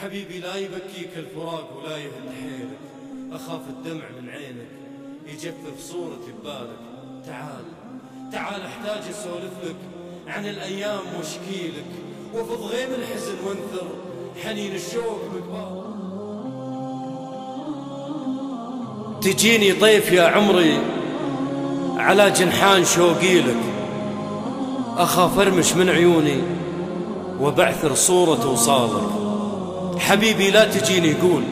حبيبي لا يبكيك الفراق ولا يهد حيلك، أخاف الدمع من عينك يجفف صورتي ببالك. تعال تعال احتاج اسولف لك عن الأيام واشكيلك، وفض غيم الحزن وانثر حنين الشوق بقبالك. تجيني ضيف يا عمري على جنحان شوقي لك، أخاف أرمش من عيوني وبعثر صورة وصالك. حبيبي لا تجيني قول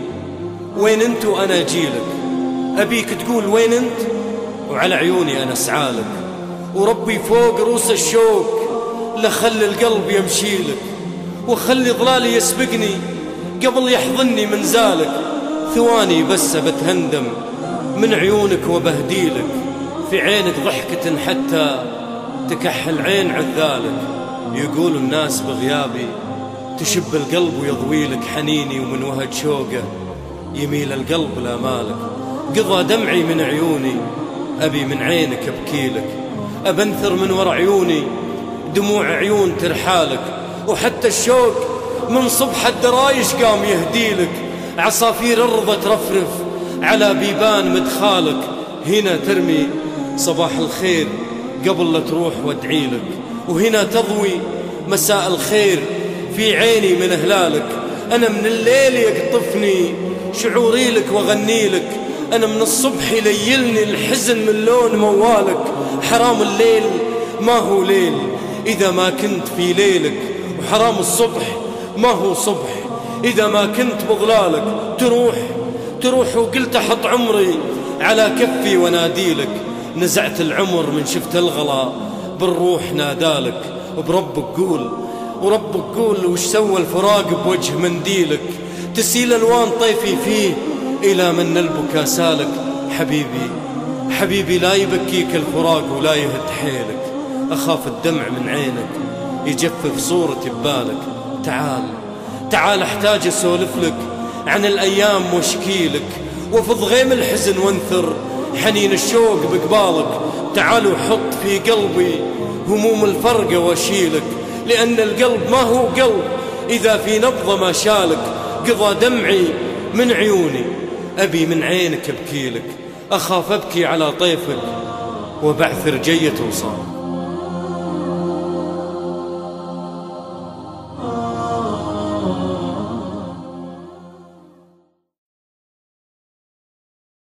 وين انت وأنا أجيلك، أبيك تقول وين انت وعلى عيوني أنا أسعالك. وربي فوق روس الشوق لخلي القلب يمشيلك، وخلي ظلالي يسبقني قبل يحضني من زالك. ثواني بس بتهندم من عيونك وبهديلك، في عينك ضحكة حتى تكحل عين عذالك. يقول الناس بغيابي تشب القلب ويضويلك حنيني، ومن وهج شوقه يميل القلب لامالك. قضى دمعي من عيوني أبي من عينك أبكيلك، أبنثر من ورا عيوني دموع عيون ترحالك. وحتى الشوق من صبح الدرايش قام يهديلك، عصافير الرضا ترفرف على بيبان مدخالك. هنا ترمي صباح الخير قبل لا تروح وادعيلك، وهنا تضوي مساء الخير في عيني من هلالك. أنا من الليل يقطفني شعوري لك وغنيلك، أنا من الصبح يليلني الحزن من لون موالك. حرام الليل ما هو ليل إذا ما كنت في ليلك، وحرام الصبح ما هو صبح إذا ما كنت بظلالك. تروح وقلت أحط عمري على كفي وناديلك، نزعت العمر من شفت الغلا بالروح نادالك. وربك قول وش سوى الفراق بوجه منديلك، تسيل الوان طيفي فيه إلى من البكا سالك. حبيبي لا يبكيك الفراق ولا يهد حيلك، أخاف الدمع من عينك يجفف صورتي ببالك. تعال احتاج اسولف لك عن الأيام واشكيلك، وفض غيم الحزن وانثر حنين الشوق بقبالك. تعال وحط في قلبي هموم الفرقة واشيلك، لأن القلب ما هو قلب إذا في نبضة ما شالك. قضى دمعي من عيوني أبي من عينك أبكيلك، أخاف أبكي على طيفك وبعثر جية وصال.